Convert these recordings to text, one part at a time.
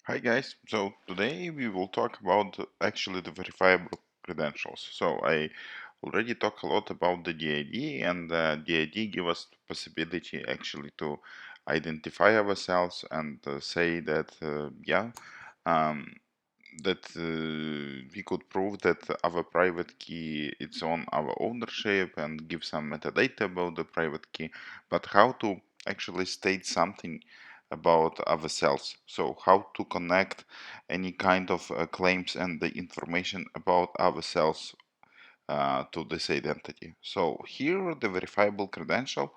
Hi guys, so today we will talk about actually the verifiable credentials. So I already talked a lot about the DID, and the DID give us the possibility actually to identify ourselves and say that um, we could prove that our private key is on our ownership and give some metadata about the private key, but how to actually state something about ourselves. So how to connect any kind of claims and the information about ourselves to this identity. So here the verifiable credential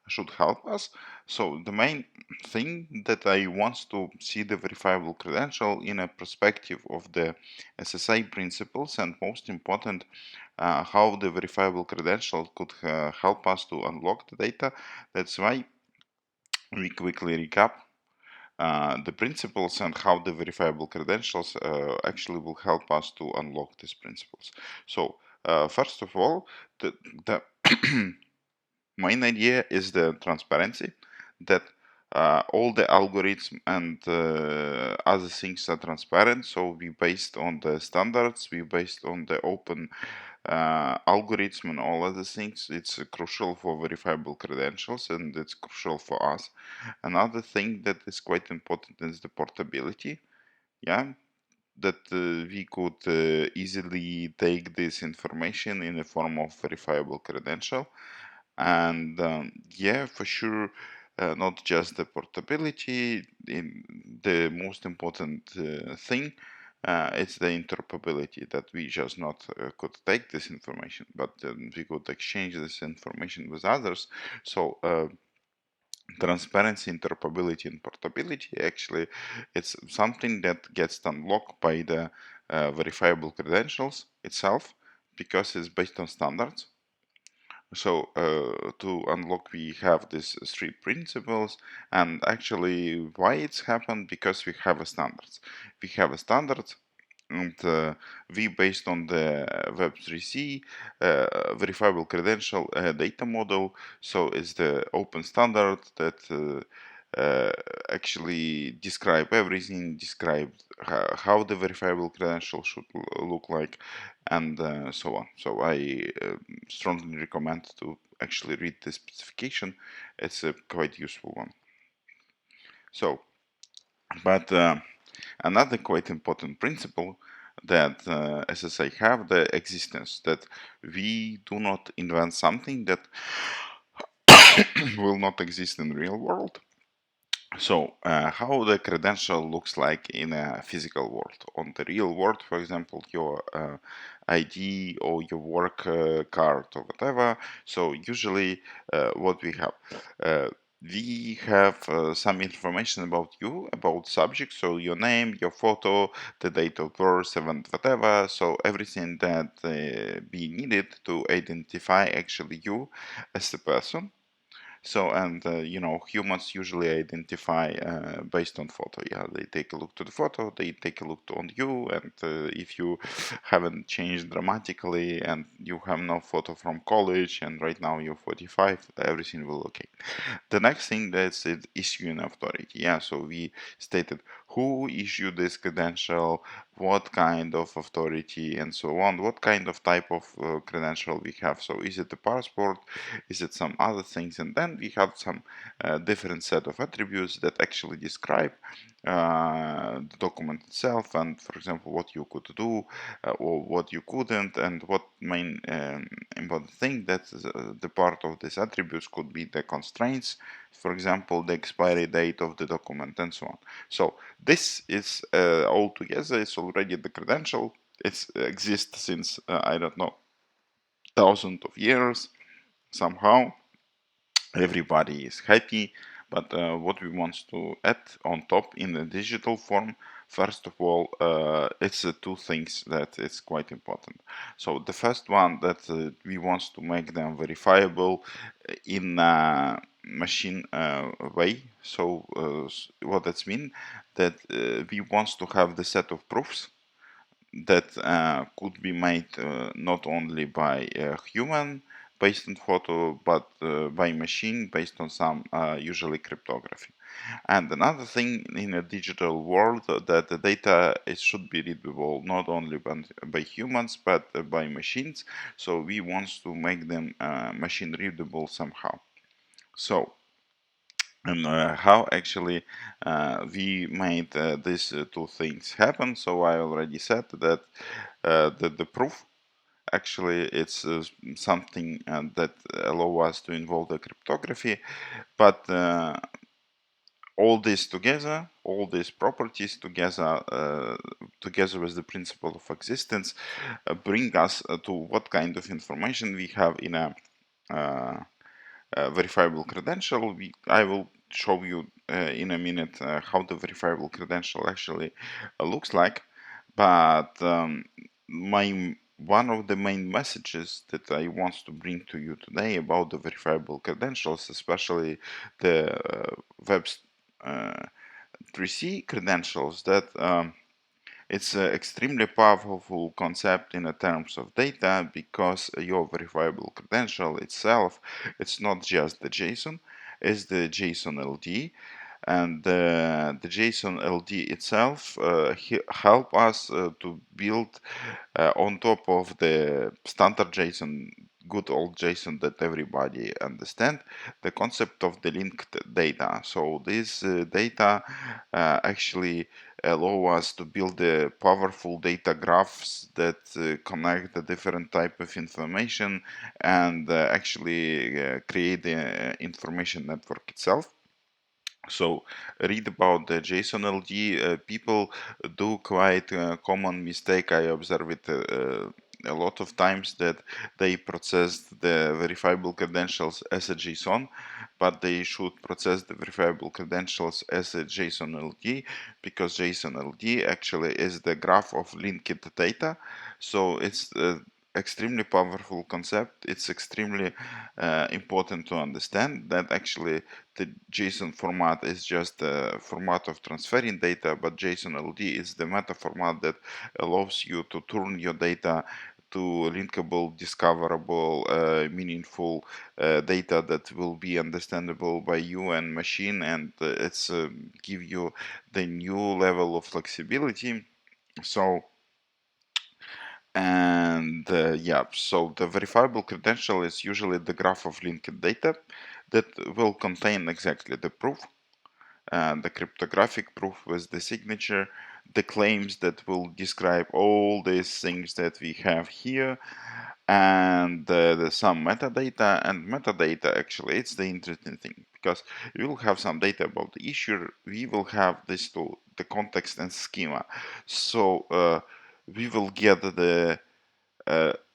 should help us. So the main thing that I want to see the verifiable credential in a perspective of the SSI principles, and most important, how the verifiable credential could help us to unlock the data. That's why we quickly recap the principles and how the verifiable credentials actually will help us to unlock these principles. So first of all, the main idea is the transparency, that all the algorithms and other things are transparent. So we based on the standards, we based on the open algorithm and all other things. It's crucial for verifiable credentials, and it's crucial for us. Another thing that is quite important is the portability. Yeah, that we could easily take this information in the form of verifiable credential. And yeah, for sure, not just the portability. The most important thing, it's the interoperability, that we just not could take this information, but we could exchange this information with others. So transparency, interoperability, and portability, actually it's something that gets unlocked by the verifiable credentials itself, because it's based on standards. So to unlock, we have these three principles, and actually why it's happened, because we have a standards. We have a standards, and we based on the Web3C verifiable credential data model. So it's the open standard that actually describe everything, describe how the verifiable credential should look like, and so on. So I strongly recommend to actually read the specification. It's a quite useful one. So, but another quite important principle that SSI have the existence, that we do not invent something that will not exist in real world. So how the credential looks like in a physical world. On the real world, for example, your ID or your work card or whatever. So usually what we have, uh, we have some information about you, about subject, so your name, your photo, the date of birth, and whatever. So everything that be needed to identify actually you as the person. So, and humans usually identify based on photo. Yeah, they take a look to the photo, they take a look on you, and if you haven't changed dramatically and you have no photo from college, and right now you're 45, everything will okay. The next thing, that's it, issuing authority. Yeah, so we stated who issued this credential, what kind of authority, and so on. What kind of type of credential we have. So is it a passport? Is it some other things? And then we have some different set of attributes that actually describe the document itself, and for example what you could do or what you couldn't, and what main important thing, that the part of these attributes could be the constraints, for example the expiry date of the document, and so on. So this is all together, it's already the credential. It exists since I don't know, thousands of years. Somehow everybody is happy, but what we want to add on top in the digital form, first of all, it's two things that is quite important. So the first one, that we want to make them verifiable in a machine way. So what that's mean, that we want to have the set of proofs that could be made not only by a human based on photo, but by machine based on some usually cryptography. And another thing in a digital world, that the data should be readable not only by humans but by machines. So we want to make them machine readable somehow. So, and how actually we made these two things happen. So I already said that the proof actually it's something that allow us to involve the cryptography, but all this together, all these properties together, together with the principle of existence, bring us to what kind of information we have in a verifiable credential. I will show you in a minute how the verifiable credential actually looks like, but one of the main messages that I want to bring to you today about the verifiable credentials, especially the Web 3C credentials, that it's an extremely powerful concept in terms of data, because your verifiable credential itself, it's not just the JSON, it's the json-ld, and the json-ld itself help us to build on top of the standard JSON, good old JSON that everybody understand, the concept of the linked data. So this data actually allow us to build the powerful data graphs that connect the different type of information and actually create the information network itself. So read about the json-ld. People do quite common mistake. I observe it a lot of times, that they process the verifiable credentials as a JSON, but they should process the verifiable credentials as a json-ld, because json-ld actually is the graph of linked data. So it's extremely powerful concept. It's extremely important to understand that actually the JSON format is just a format of transferring data, but json-ld is the meta format that allows you to turn your data to linkable, discoverable, meaningful data that will be understandable by you and machine, and it's give you the new level of flexibility. So, and yeah, so the verifiable credential is usually the graph of linked data that will contain exactly the proof, the cryptographic proof with the signature, the claims that will describe all these things that we have here, and some metadata. And metadata, actually, it's the interesting thing, because we will have some data about the issuer. We will have this to the context and schema. So we will get the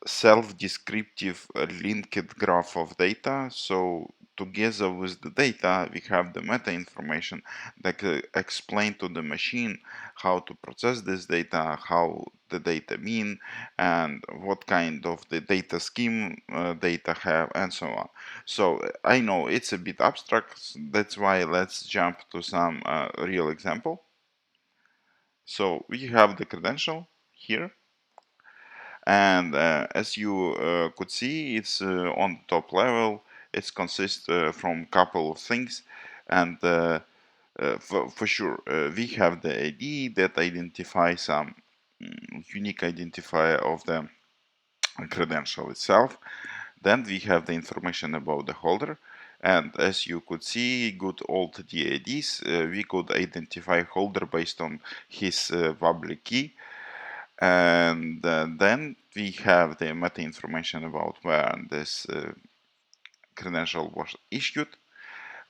self-descriptive linked graph of data. So together with the data, we have the meta information that explain to the machine how to process this data, how the data mean, and what kind of the data scheme data have, and so on. So I know it's a bit abstract, that's why let's jump to some real example. So we have the credential here, and as you could see, it's on top level. It consists from couple of things, and for sure we have the ID that identifies some unique identifier of the credential itself. Then we have the information about the holder, and as you could see, good old DIDs, we could identify holder based on his public key. And then we have the meta information about where this credential was issued.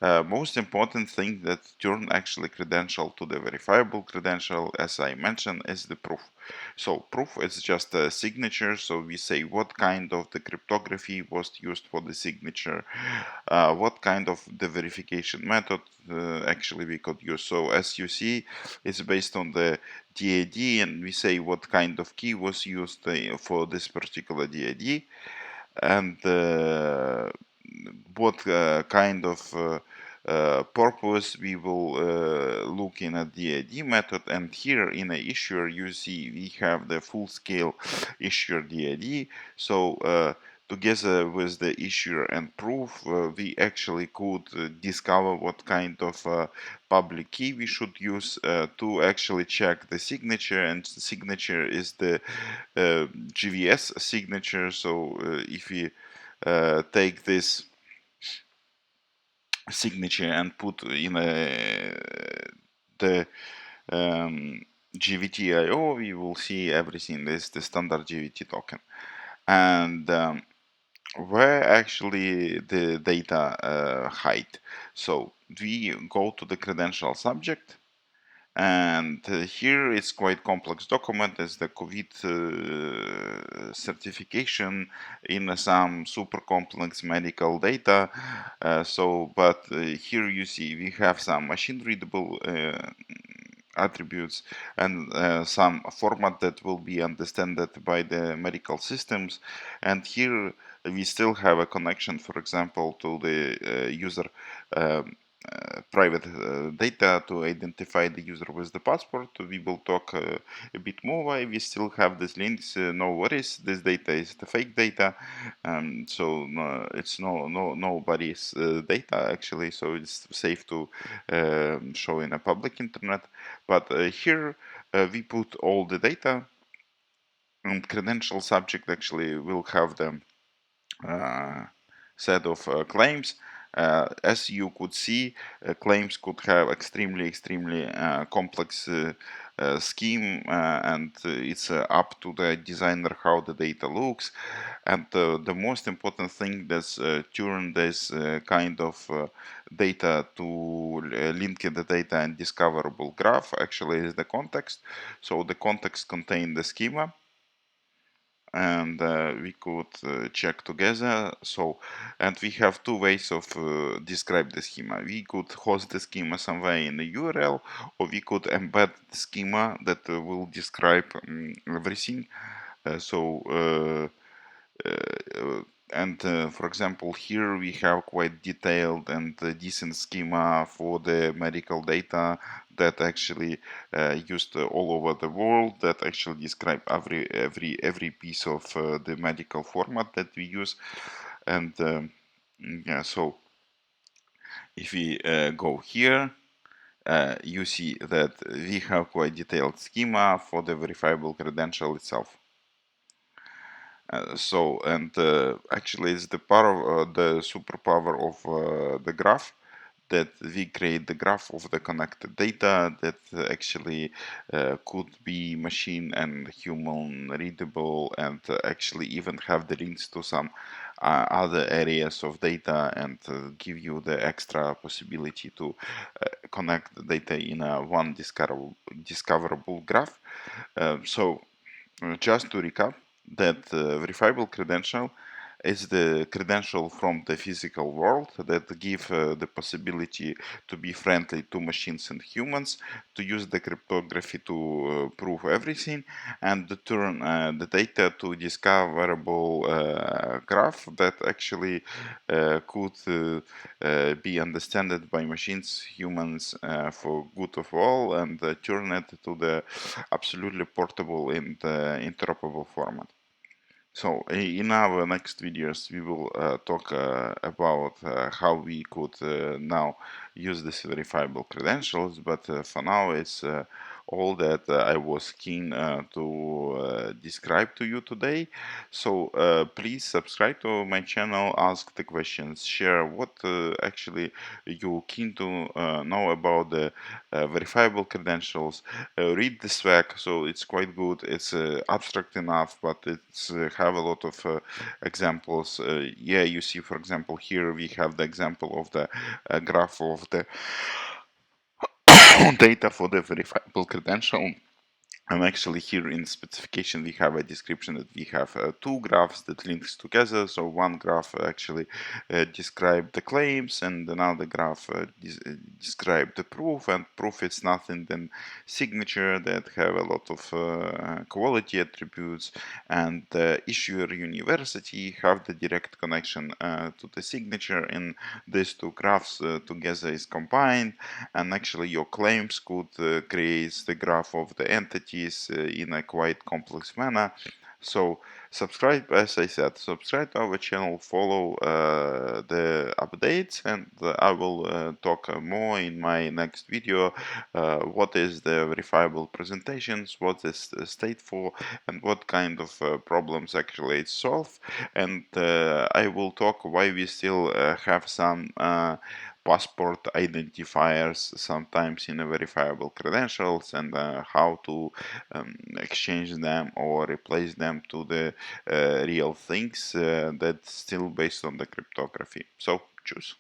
Most important thing that turn actually credential to the verifiable credential, as I mentioned, is the proof. So proof is just a signature. So we say what kind of the cryptography was used for the signature, what kind of the verification method actually we could use. So as you see, it's based on the DID, and we say what kind of key was used for this particular DID, and what kind of purpose we will look in at the DID method. And here in a issuer, you see we have the full scale issuer DID. So together with the issuer and proof, we actually could discover what kind of public key we should use to actually check the signature, and the signature is the GVS signature. So if we take this signature and put in the GVT.io, we will see everything is the standard GVT token. And where actually the data hide. So we go to the credential subject, and here it's quite complex document as the COVID certification in some super complex medical data. But here you see we have some machine readable attributes and some format that will be understood by the medical systems. And here we still have a connection, for example, to the user um, private data to identify the user with the passport. We will talk a bit more why we still have these links. No worries, this data is the fake data, so it's nobody's data actually, so it's safe to show in a public internet. But here we put all the data, and credential subject actually will have the set of claims. As you could see, claims could have extremely complex scheme, and it's up to the designer how the data looks. And the most important thing that's turn this kind of data to link the data and discoverable graph actually is the context. So the context contain the schema, and we could check together. So, and we have two ways of describe the schema. We could host the schema somewhere in the URL, or we could embed the schema that will describe everything. And for example, here we have quite detailed and decent schema for the medical data that actually used all over the world, that actually describe every piece of the medical format that we use. And yeah, so if we go here, you see that we have quite detailed schema for the verifiable credential itself. Actually it's the power of the superpower of the graph, that we create the graph of the connected data that actually could be machine and human readable, and actually even have the links to some other areas of data, and give you the extra possibility to connect the data in a one discoverable graph. Just to recap, that verifiable credential is the credential from the physical world that give the possibility to be friendly to machines and humans, to use the cryptography to prove everything, and to turn the data to discoverable graph that actually could be understood by machines, humans, for good of all, and turn it to the absolutely portable in the interoperable format. So in our next videos, we will talk about how we could now use this verifiable credentials. But for now, it's all that I was keen to describe to you today. So please subscribe to my channel, ask the questions, share what actually you keen to know about the verifiable credentials. Read the spec, so it's quite good. It's abstract enough, but it's have a lot of examples. Yeah, you see, for example, here we have the example of the graph of the data for the verifiable credential. And actually here in specification we have a description that we have two graphs that links together. So one graph actually describe the claims, and another graph describe the proof. And proof is nothing than signature that have a lot of quality attributes, and the issuer university have the direct connection to the signature. In these two graphs together is combined, and actually your claims could create the graph of the entities in a quite complex manner. So subscribe, as I said, subscribe to our channel, follow the updates, and I will talk more in my next video. What is the verifiable presentations, what is the state for, and what kind of problems actually it solve. And I will talk why we still have some passport identifiers sometimes in a verifiable credentials, and how to exchange them or replace them to the real things that's still based on the cryptography. So choose.